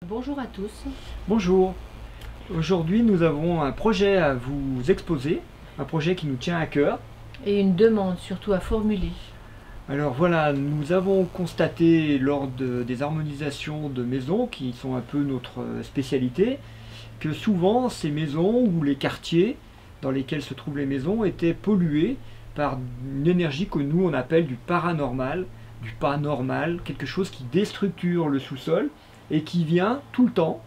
Bonjour à tous. Bonjour, aujourd'hui nous avons un projet à vous exposer, un projet qui nous tient à cœur. Et une demande surtout à formuler. Alors voilà, nous avons constaté lors des harmonisations de maisons, qui sont un peu notre spécialité, que souvent ces maisons ou les quartiers dans lesquels se trouvent les maisons étaient pollués par une énergie que nous on appelle du paranormal, du pas normal, quelque chose qui déstructure le sous-sol et qui vient tout le temps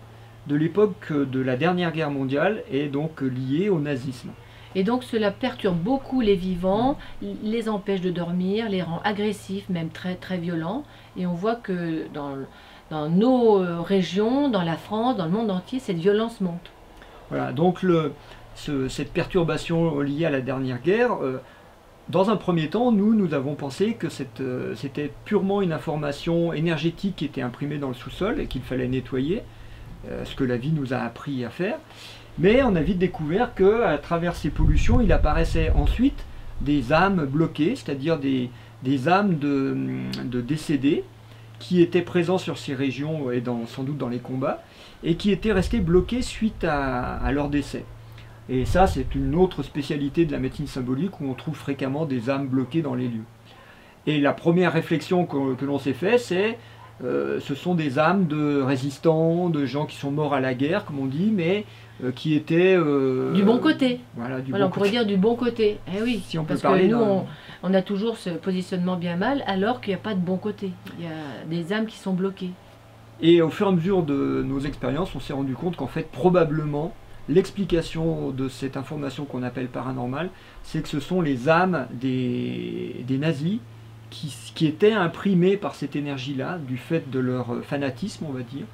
de l'époque de la dernière guerre mondiale et donc lié au nazisme. Et donc cela perturbe beaucoup les vivants, les empêche de dormir, les rend agressifs, même très très violents. Et on voit que dans nos régions, dans la France, dans le monde entier, cette violence monte. Voilà, donc cette perturbation liée à la dernière guerre, dans un premier temps, nous avons pensé que c'était purement une information énergétique qui était imprimée dans le sous-sol et qu'il fallait nettoyer, ce que la vie nous a appris à faire. Mais on a vite découvert qu'à travers ces pollutions, il apparaissait ensuite des âmes bloquées, c'est-à-dire des âmes de décédés qui étaient présents sur ces régions et sans doute dans les combats, et qui étaient restés bloqués suite à leur décès. Et ça, c'est une autre spécialité de la médecine symbolique où on trouve fréquemment des âmes bloquées dans les lieux. Et la première réflexion que l'on s'est fait, c'est ce sont des âmes de résistants, de gens qui sont morts à la guerre, comme on dit, mais qui étaient... du bon côté. Voilà, on pourrait dire du bon côté. Eh oui, si on peut parce parler que nous, on a toujours ce positionnement bien mal, alors qu'il n'y a pas de bon côté. Il y a des âmes qui sont bloquées. Et au fur et à mesure de nos expériences, on s'est rendu compte qu'en fait, probablement, l'explication de cette information qu'on appelle paranormale, c'est que ce sont les âmes des nazis qui étaient imprimées par cette énergie-là, du fait de leur fanatisme, on va dire,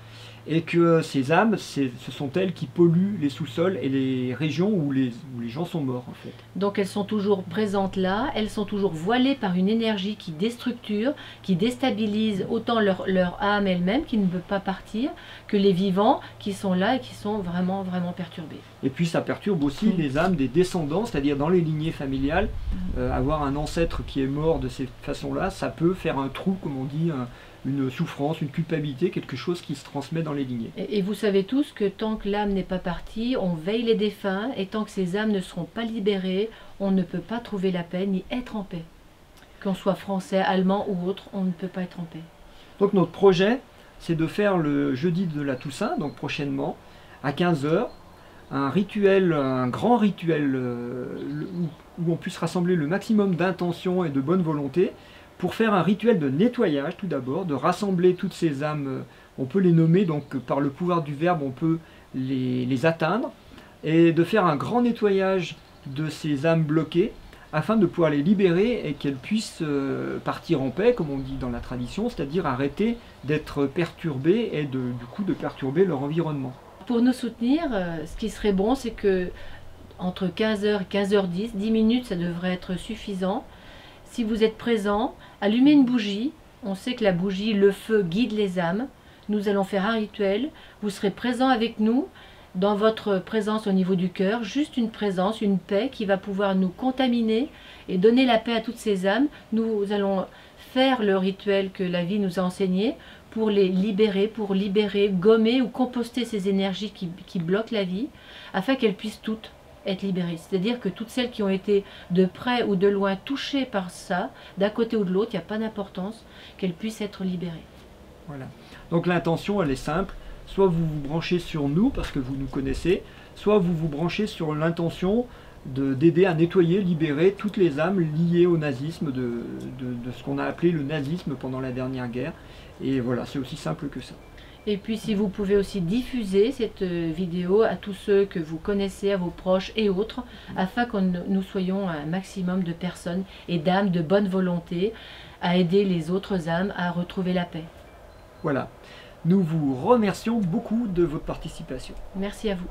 et que ces âmes, ce sont elles qui polluent les sous-sols et les régions où les gens sont morts, en fait. Donc elles sont toujours présentes là, elles sont toujours voilées par une énergie qui déstructure, qui déstabilise autant leur âme elle-même, qui ne veut pas partir, que les vivants qui sont là et qui sont vraiment, vraiment perturbés. Et puis ça perturbe aussi les âmes des descendants, c'est-à-dire dans les lignées familiales, avoir un ancêtre qui est mort de cette façon-là, ça peut faire un trou, comme on dit, une souffrance, une culpabilité, quelque chose qui se transmet dans les lignées. Et vous savez tous que tant que l'âme n'est pas partie, on veille les défunts, et tant que ces âmes ne seront pas libérées, on ne peut pas trouver la paix ni être en paix. Qu'on soit français, allemand ou autre, on ne peut pas être en paix. Donc notre projet, c'est de faire le jeudi de la Toussaint, donc prochainement, à 15 h, un rituel, un grand rituel où on puisse rassembler le maximum d'intentions et de bonne volonté pour faire un rituel de nettoyage tout d'abord, de rassembler toutes ces âmes, on peut les nommer, donc par le pouvoir du verbe on peut les atteindre, et de faire un grand nettoyage de ces âmes bloquées afin de pouvoir les libérer et qu'elles puissent partir en paix, comme on dit dans la tradition, c'est-à-dire arrêter d'être perturbées et du coup de perturber leur environnement. Pour nous soutenir, ce qui serait bon, c'est que entre 15 h et 15 h 10, 10 minutes, ça devrait être suffisant. Si vous êtes présent, allumez une bougie. On sait que la bougie, le feu guide les âmes. Nous allons faire un rituel. Vous serez présent avec nous, dans votre présence au niveau du cœur, juste une présence, une paix qui va pouvoir nous contaminer et donner la paix à toutes ces âmes. Nous allons faire le rituel que la vie nous a enseigné pour les libérer, gommer ou composter ces énergies qui bloquent la vie, afin qu'elles puissent toutes être libérées. C'est-à-dire que toutes celles qui ont été de près ou de loin touchées par ça, d'un côté ou de l'autre, il n'y a pas d'importance, qu'elles puissent être libérées. Voilà. Donc l'intention, elle est simple. Soit vous vous branchez sur nous, parce que vous nous connaissez, soit vous vous branchez sur l'intention d'aider à nettoyer, libérer toutes les âmes liées au nazisme, de ce qu'on a appelé le nazisme pendant la dernière guerre. Et voilà, c'est aussi simple que ça. Et puis si vous pouvez aussi diffuser cette vidéo à tous ceux que vous connaissez, à vos proches et autres, afin que nous soyons un maximum de personnes et d'âmes de bonne volonté à aider les autres âmes à retrouver la paix. Voilà. Nous vous remercions beaucoup de votre participation. Merci à vous.